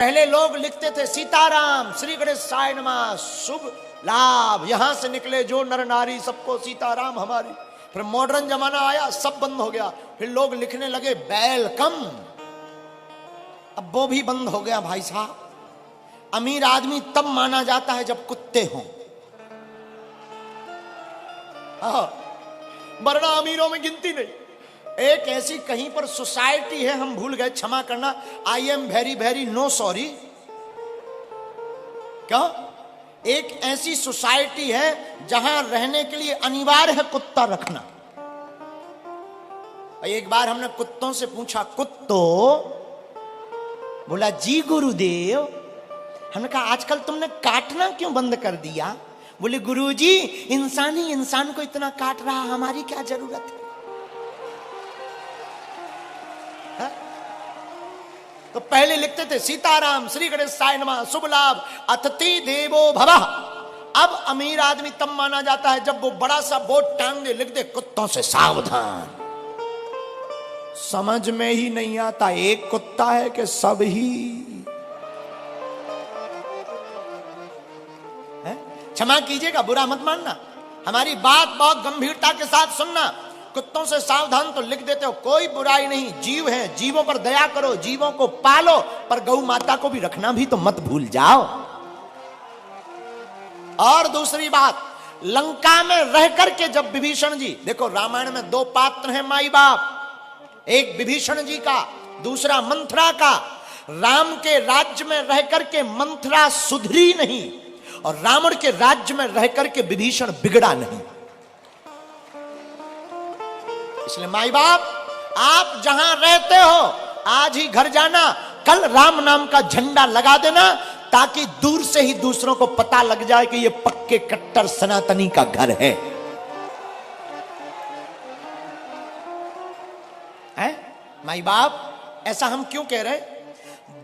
पहले लोग लिखते थे सीताराम श्री गणेशाय नमः शुभ लाभ, यहां से निकले जो नर नारी सबको सीताराम हमारी। फिर मॉडर्न जमाना आया, सब बंद हो गया। फिर लोग लिखने लगे वेलकम, अब वो भी बंद हो गया भाई साहब। अमीर आदमी तब माना जाता है जब कुत्ते हों, वरना अमीरों में गिनती नहीं। एक ऐसी कहीं पर सोसाइटी है, हम भूल गए, क्षमा करना, I am very very no sorry. क्या? एक ऐसी सोसाइटी है जहां रहने के लिए अनिवार्य है कुत्ता रखना। एक बार हमने कुत्तों से पूछा, कुत्तो? बोला जी गुरुदेव। हमने कहा आजकल तुमने काटना क्यों बंद कर दिया? बोले गुरुजी इंसान ही इंसान को इतना काट रहा, हमारी क्या जरूरत है? तो पहले लिखते थे सीताराम श्री गणेशाय नमः शुभ लाभ अतिथि देवो भवः। अब अमीर आदमी तब माना जाता है जब वो बड़ा सा बोर्ड टांग दे, लिख दे कुत्तों से सावधान। समझ में ही नहीं आता एक कुत्ता है कि सब ही है? क्षमा कीजिएगा, बुरा मत मानना, हमारी बात बहुत गंभीरता के साथ सुनना। कुत्तों से सावधान तो लिख देते हो, कोई बुराई नहीं, जीव है, जीवों पर दया करो, जीवों को पालो, पर गौ माता को भी रखना भी तो मत भूल जाओ। और दूसरी बात, लंका में रह करके जब विभीषण जी, देखो रामायण में दो पात्र हैं माई बाप, एक विभीषण जी का, दूसरा मंथरा का। राम के राज्य में रह करके मंथरा सुधरी नहीं, और रावण के राज्य में रह करके विभीषण बिगड़ा नहीं। इसलिए माई बाप, आप जहां रहते हो आज ही घर जाना, कल राम नाम का झंडा लगा देना, ताकि दूर से ही दूसरों को पता लग जाए कि ये पक्के कट्टर सनातनी का घर है। माई बाप, ऐसा हम क्यों कह रहे?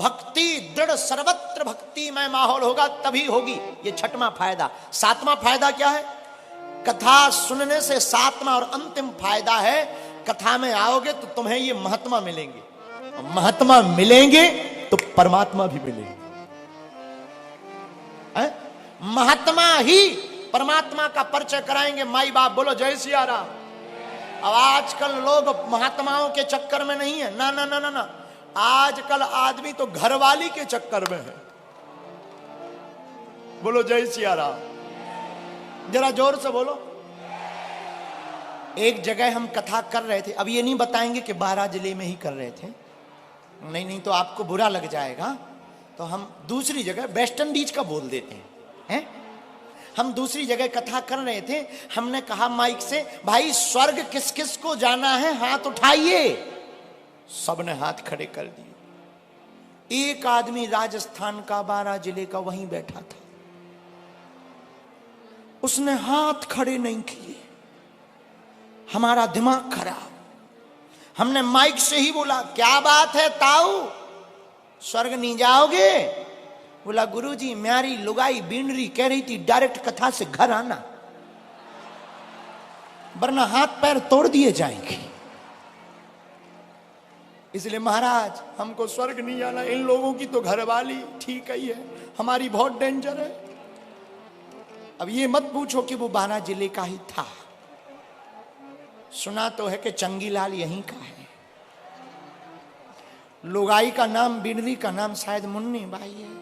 भक्ति दृढ़ सर्वत्र भक्तिमय माहौल होगा तभी होगी, ये छठवां फायदा। सातवां फायदा क्या है? कथा सुनने से सातवां और अंतिम फायदा है, कथा में आओगे तो तुम्हें ये महात्मा मिलेंगे, और महात्मा मिलेंगे तो परमात्मा भी मिलेंगे। महात्मा ही परमात्मा का परिचय कराएंगे। माई बाप बोलो जय सिया राम। अब आजकल लोग महात्माओं के चक्कर में नहीं है, ना ना ना ना ना, आजकल आदमी तो घरवाली के चक्कर में है। बोलो जय सिया राम, जरा जोर से बोलो। एक जगह हम कथा कर रहे थे, अब ये नहीं बताएंगे कि 12 जिले में ही कर रहे थे, नहीं तो आपको बुरा लग जाएगा, तो हम दूसरी जगह वेस्ट इंडीज का बोल देते हैं। हम दूसरी जगह कथा कर रहे थे, हमने कहा माइक से, भाई स्वर्ग किस किस को जाना है हाथ उठाइए। सबने हाथ खड़े कर दिए। एक आदमी राजस्थान का 12 जिले का वहीं बैठा था, उसने हाथ खड़े नहीं किए। हमारा दिमाग खराब, हमने माइक से ही बोला क्या बात है ताऊ, स्वर्ग नहीं जाओगे? बोला गुरुजी म्यारी लुगाई बींडरी कह रही थी डायरेक्ट कथा से घर आना, वरना हाथ पैर तोड़ दिए जाएंगे। इसलिए महाराज हमको स्वर्ग नहीं जाना, इन लोगों की तो घरवाली ठीक ही है, हमारी बहुत डेंजर है। अब ये मत पूछो कि वो 12 जिले का ही था, सुना तो है कि चंगीलाल यहीं का है, लुगाई का नाम बींडरी का नाम शायद मुन्नी बाई है।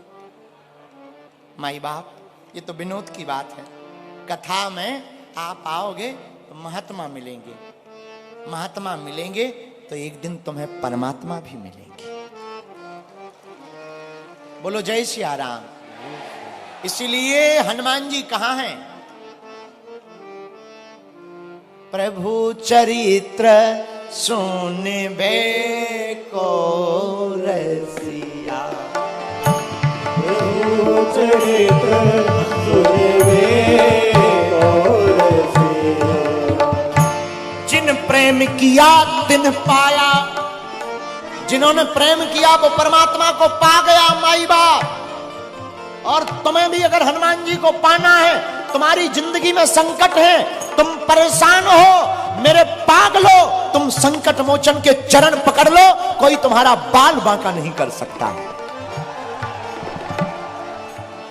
माई बाप, ये तो विनोद की बात है। कथा में आप आओगे तो महात्मा मिलेंगे, महात्मा मिलेंगे तो एक दिन तुम्हें परमात्मा भी मिलेंगे। बोलो जय सिया राम। इसीलिए हनुमान जी कहां हैं? प्रभु चरित्र सुनबे को रसिया, प्रभु चरित्र सुनबे को रसिया। जिन प्रेम किया तिन पाया, जिन्होंने प्रेम किया वो परमात्मा को पा गया माई बाप। और तुम्हें भी अगर हनुमान जी को पाना है, तुम्हारी जिंदगी में संकट है, तुम परेशान हो, मेरे पागलो, तुम संकट मोचन के चरण पकड़ लो, कोई तुम्हारा बाल बांका नहीं कर सकता है।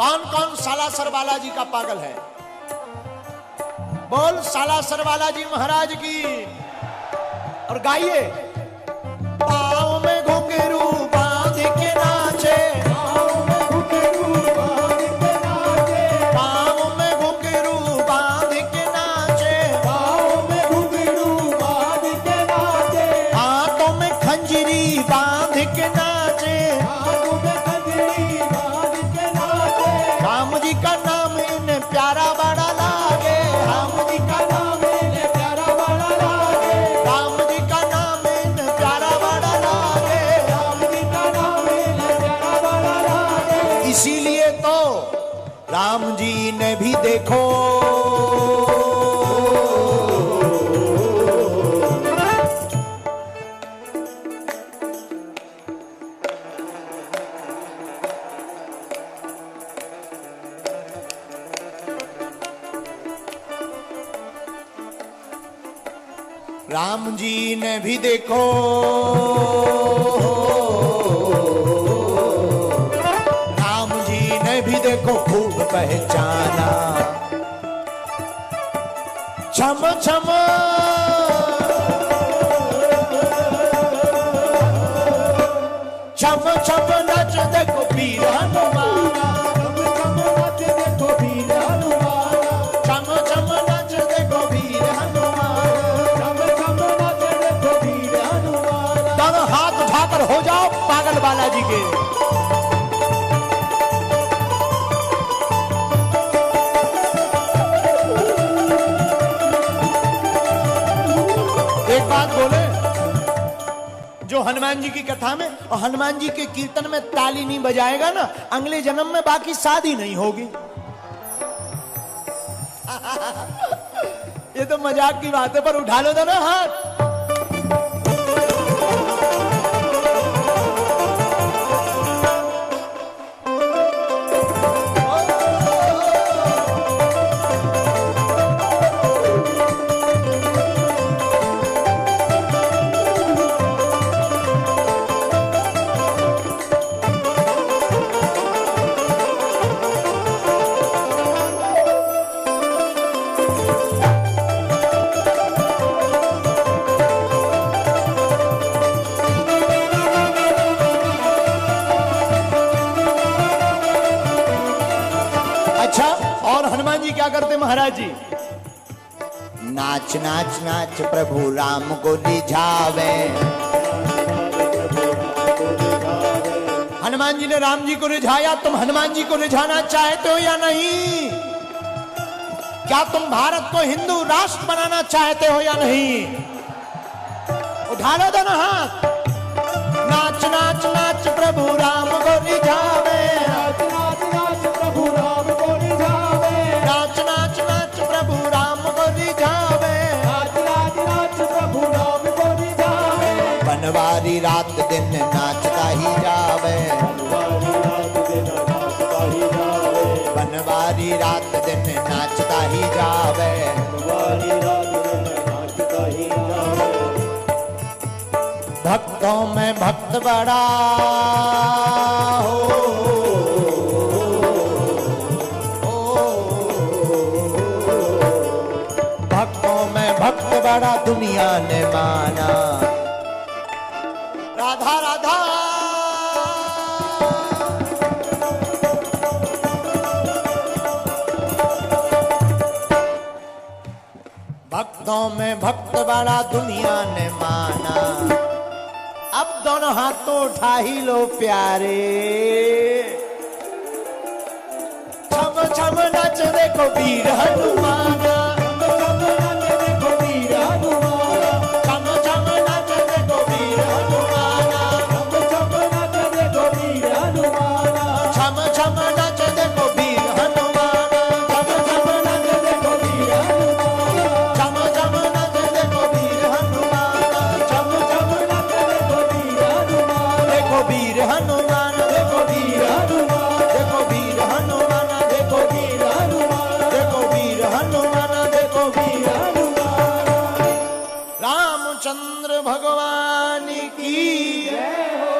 कौन कौन सालासर बालाजी का पागल है? बोल सालासर बालाजी महाराज की। और गाइए, पाँव में घुंघरू बांध के नाचे, पाँव में घुंघरू बांध के नाचे, पाँव में घुंघरू बांध के नाचे, पाँव में घुंघरू बांध के नाचे, हाथों में खंजरी बांध के नाचे, हाथों में खंजरी बांध के नाचे। राम जी का नाम इन्हें प्यारा बड़ा लागे, राम जी का नाम इन्हें प्यारा बड़ा लागे, राम जी का नाम इन्हें प्यारा बड़ा लागे, राम जी का नाम इन्हें प्यारा बड़ा लागे। इसीलिए तो राम जी ने भी देखो राम जी ने भी देखो राम जी ने भी देखो खूब पहचाना, छम छम छम छम नच देखो वीर हनुमाना, छम छम नच देखो वीर हनुमाना, छम छम नच देखो वीर हनुमाना, छम छम नच देखो वीर हनुमाना। दोनों हाथ उठाकर हो जाओ पागल बालाजी के। एक बात बोले, जो हनुमान जी की कथा में और हनुमान जी के कीर्तन में ताली नहीं बजाएगा ना, अगले जन्म में बाकी शादी नहीं होगी। ये तो मजाक की बात है, पर उठा लो ना हाथ। क्या करते महाराज जी? नाच नाच नाच प्रभु राम को रिझावे। हनुमान जी ने राम जी को रिझाया, तुम हनुमान जी को रिझाना चाहते हो या नहीं? क्या तुम भारत को हिंदू राष्ट्र बनाना चाहते हो या नहीं? उठा लो दोनों हाथ। नाच नाच नाच प्रभु राम को रिझावे, नाच नाच नाच प्रभु राम को रिझावे, नाच नाच नाच प्रभु राम को रिझावे, नाच नाच नाच प्रभु राम को रिझावे। बनवारी रात दिन नाचता ही जावे, बनवारी रात दिन नाचता ही जावे, बनवारी रात दिन नाचता ही जावे। भक्तों में भक्त बड़ा हो, भक्तों में भक्त बड़ा दुनिया ने माना। राधा राधा भक्तों में भक्त बड़ा दुनिया ने माना। अब दोनों हाथ तो उठा ही लो प्यारे, छम छम नच देखो वीर हनुमाना, छम छम नच देखो वीर हनुमाना, छम छम नच देखो वीर हनुमाना, छम छम नच देखो वीर हनुमाना, छम छम नच देखो वीर हनुमाना, छम छम नच देखो वीर हनुमाना, छम छम नच देखो वीर हनुमाना, छम छम नच देखो वीर हनुमान। देखो वीर हनुमान, देखो वीर हनुमान, देखो वीर हनुमान, देखो वीर हनुमान, देखो वीर हनुमान, देखो वीर हनुमान। रामचंद्र भगवान की जय हो।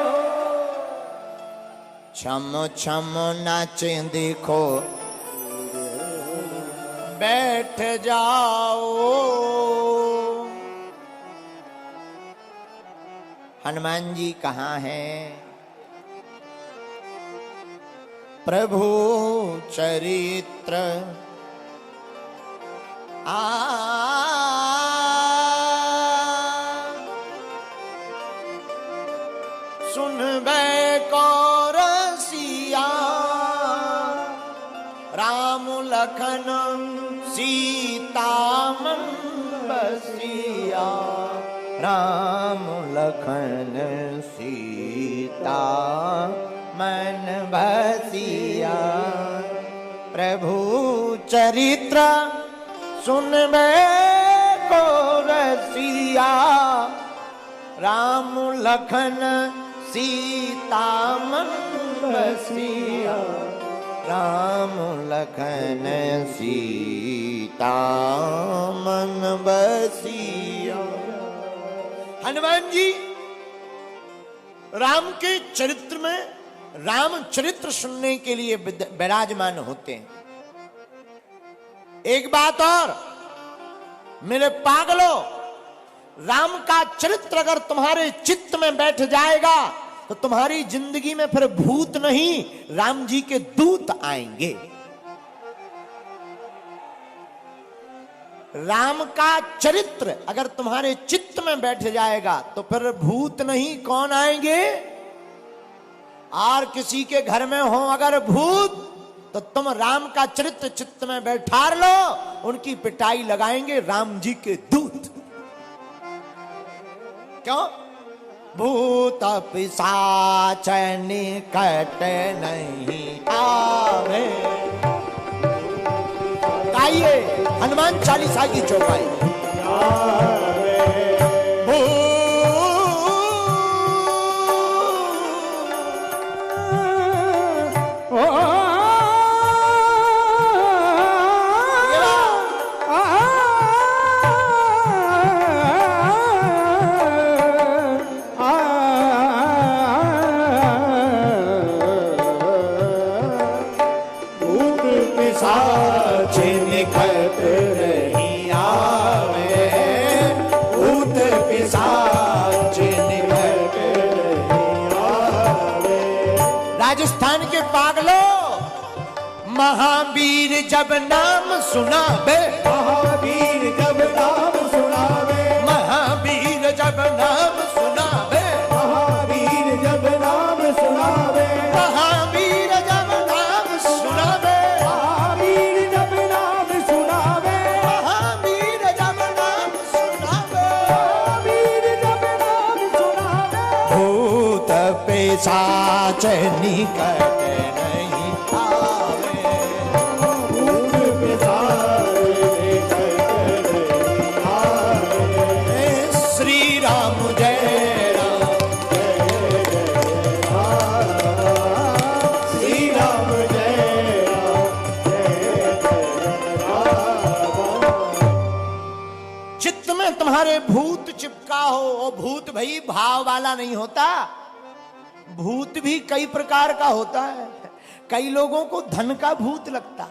छम छम नाचे देखो बैठ जाओ। हनुमान जी कहाँ हैं? प्रभु चरित्र सुन बे को रसिया राम लखन सीता मन बसिया। राम लखन सीता मन बसिया। प्रभु चरित्र सुन में को रसिया राम लखन सीता मन बसिया। राम लखन सीता मन बसिया। हनुमान जी राम के चरित्र में राम चरित्र सुनने के लिए विराजमान होते हैं। एक बात और मेरे पागलों, राम का चरित्र अगर तुम्हारे चित्त में बैठ जाएगा तो तुम्हारी जिंदगी में फिर भूत नहीं राम जी के दूत आएंगे। राम का चरित्र अगर तुम्हारे चित्त में बैठ जाएगा तो फिर भूत नहीं कौन आएंगे? और किसी के घर में हो अगर भूत तो तुम राम का चरित्र चित्त में बैठा लो, उनकी पिटाई लगाएंगे राम जी के दूत। क्यों? भूत पिशाच निकट नहीं आवे। आइए हनुमान चालीसा की चौपाई। राजस्थान के पागलों, महावीर जब नाम सुना बे, महावीर जब नाम सुना बे, महावीर जब नाम सुना बे, महावीर जब नाम सुना बे, महावीर जब नाम सुना बे, महावीर जब नाम सुना बे, महावीर जब नाम सुना बे, महावीर जब नाम सुना बे। भूत पिशाच निकट नहीं आवे। भूत पिशाच निकट नहीं आवे। श्री राम जय राम, श्री राम जय राम। चित्त में तुम्हारे भूत चिपका हो, वो भूत भाई भाव वाला नहीं होता। भूत भी कई प्रकार का होता है। कई लोगों को धन का भूत लगता,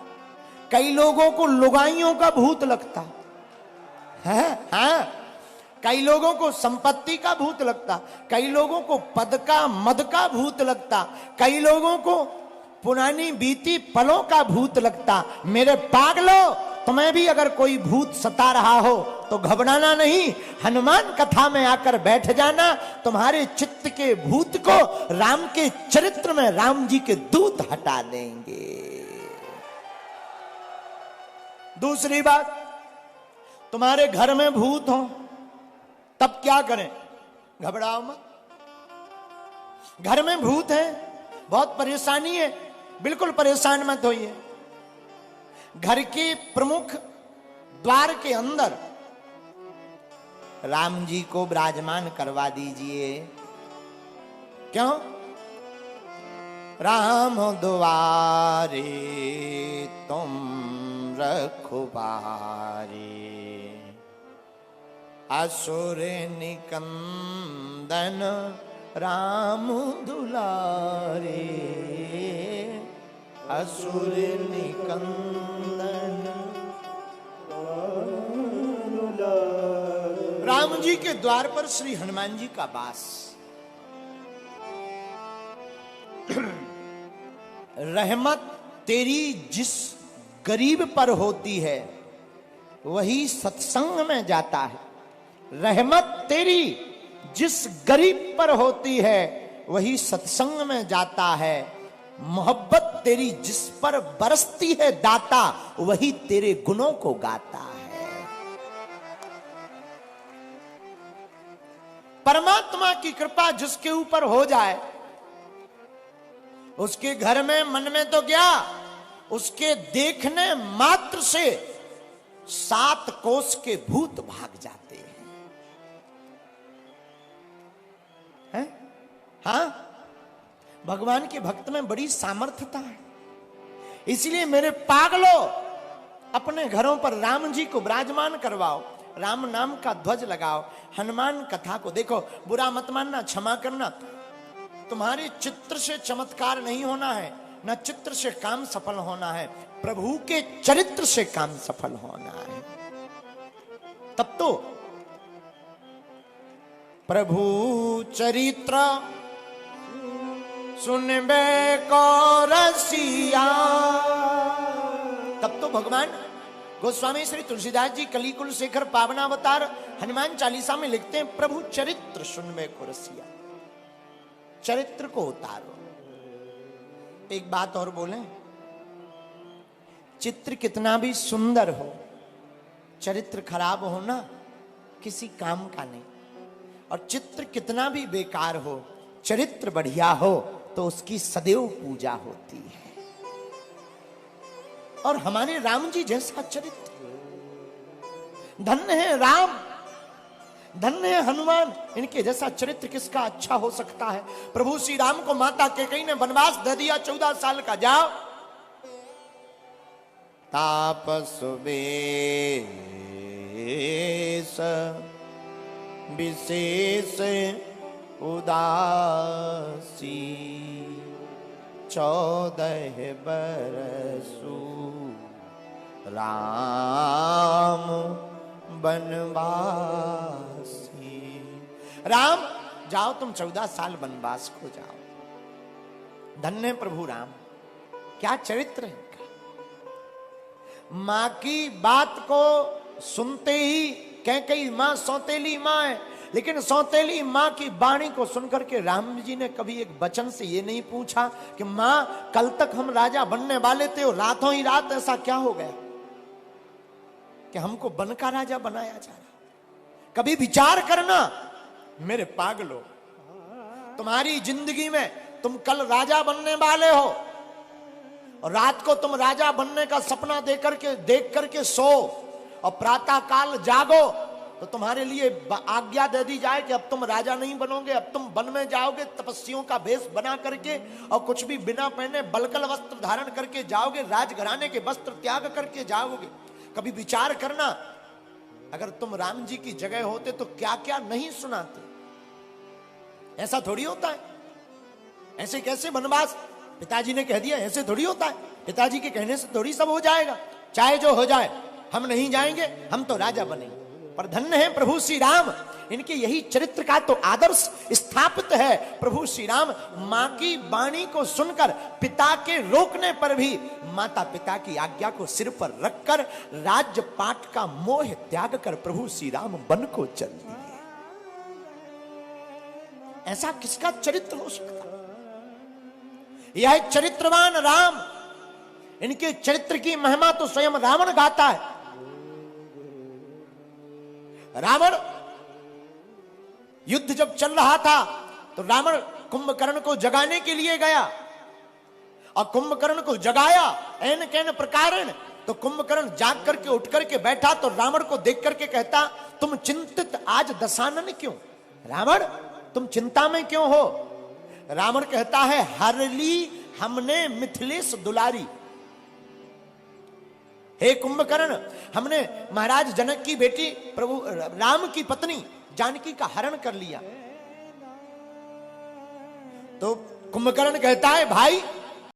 कई लोगों को लुगाइयों का भूत लगता है, हाँ। कई लोगों को संपत्ति का भूत लगता, कई लोगों को पद का मद का भूत लगता, कई लोगों को पुरानी बीती पलों का भूत लगता। मेरे पागलों, तुम्हें भी अगर कोई भूत सता रहा हो तो घबराना नहीं, हनुमान कथा में आकर बैठ जाना। तुम्हारे चित्त के भूत को राम के चरित्र में राम जी के दूत हटा देंगे। दूसरी बात, तुम्हारे घर में भूत हो तब क्या करें? घबराओ मत। घर में भूत है, बहुत परेशानी है, बिल्कुल परेशान मत होइए। घर के प्रमुख द्वार के अंदर राम जी को विराजमान करवा दीजिए। क्यों? राम द्वारे तुम रखवारे, असुर निकंदन राम दुलारे असुर निकंदन। राम जी के द्वार पर श्री हनुमान जी का वास। रहमत तेरी जिस गरीब पर होती है वही सत्संग में जाता है। रहमत तेरी जिस गरीब पर होती है वही सत्संग में जाता है। मोहब्बत तेरी जिस पर बरसती है दाता वही तेरे गुणों को गाता है। परमात्मा की कृपा जिसके ऊपर हो जाए उसके घर में मन में तो क्या, उसके देखने मात्र से 7 कोस के भूत भाग जाते हैं। हाँ, भगवान के भक्त में बड़ी सामर्थ्यता है। इसलिए मेरे पागलों, अपने घरों पर राम जी को विराजमान करवाओ, राम नाम का ध्वज लगाओ, हनुमान कथा को देखो। बुरा मत मानना, क्षमा करना, तुम्हारे चित्र से चमत्कार नहीं होना है, न चित्र से काम सफल होना है, प्रभु के चरित्र से काम सफल होना है। तब तो प्रभु चरित्र सुनबे को रसिया। तब तो भगवान गोस्वामी श्री तुलसीदास जी कलिकुल शेखर पावनावतार हनुमान चालीसा में लिखते हैं, प्रभु चरित्र सुनबे को रसिया। चरित्र को उतारो। एक बात और बोलें, चित्र कितना भी सुंदर हो, चरित्र खराब हो ना किसी काम का नहीं। और चित्र कितना भी बेकार हो, चरित्र बढ़िया हो तो उसकी सदैव पूजा होती है। और हमारे राम जी जैसा चरित्र, धन्य है राम, धन्य है हनुमान, इनके जैसा चरित्र किसका अच्छा हो सकता है। प्रभु श्री राम को माता कैकेयी ने वनवास दे दिया 14 साल का, जाओ तापस वेश विशेष उदासी 14 बरसु राम वनवासी। राम जाओ तुम 14 साल वनवास को जाओ। धन्य प्रभु राम, क्या चरित्र है इनका। मां की बात को सुनते ही, कैकेयी मां सौतेली मां है, लेकिन सौतेली मां की वाणी को सुनकर के राम जी ने कभी एक वचन से ये नहीं पूछा कि मां कल तक हम राजा बनने वाले थे और रातों ही रात ऐसा क्या हो गया कि हमको बन का राजा बनाया जा रहा। कभी विचार करना मेरे पागलों, तुम्हारी जिंदगी में तुम कल राजा बनने वाले हो और रात को तुम राजा बनने का सपना देख करके सो और प्रातः काल जागो तो तुम्हारे लिए आज्ञा दे दी जाए कि अब तुम राजा नहीं बनोगे, अब तुम वन में जाओगे, तपस्वियों का भेष बना करके और कुछ भी बिना पहने बलकल वस्त्र धारण करके जाओगे, राजघराने के वस्त्र त्याग करके जाओगे। कभी विचार करना, अगर तुम राम जी की जगह होते तो क्या क्या नहीं सुनाते। ऐसा थोड़ी होता है, ऐसे कैसे वनवास, पिताजी ने कह दिया ऐसे थोड़ी होता है, पिताजी के कहने से थोड़ी सब हो जाएगा। चाहे जो हो जाए हम नहीं जाएंगे, हम तो राजा बनेंगे। पर धन्य है प्रभु श्री राम, इनके यही चरित्र का तो आदर्श स्थापित है। प्रभु श्री राम मां की वाणी को सुनकर, पिता के रोकने पर भी माता पिता की आज्ञा को सिर पर रखकर राज्य पाट का मोह त्याग कर प्रभु श्री राम वन को चल दिए। ऐसा किसका चरित्र हो सकता? यह चरित्रवान राम, इनके चरित्र की महिमा तो स्वयं रावण गाता है। रावण युद्ध जब चल रहा था तो रावण कुंभकर्ण को जगाने के लिए गया और कुंभकर्ण को जगाया ऐन कैन प्रकारण। तो कुंभकर्ण जाग करके उठ करके बैठा तो रावण को देख करके कहता, तुम चिंतित आज दशानन क्यों? रावण तुम चिंता में क्यों हो? रावण कहता है, हर ली हमने मिथिलेश दुलारी। हे कुंभकर्ण, हमने महाराज जनक की बेटी प्रभु राम की पत्नी जानकी का हरण कर लिया। तो कुंभकर्ण कहता है भाई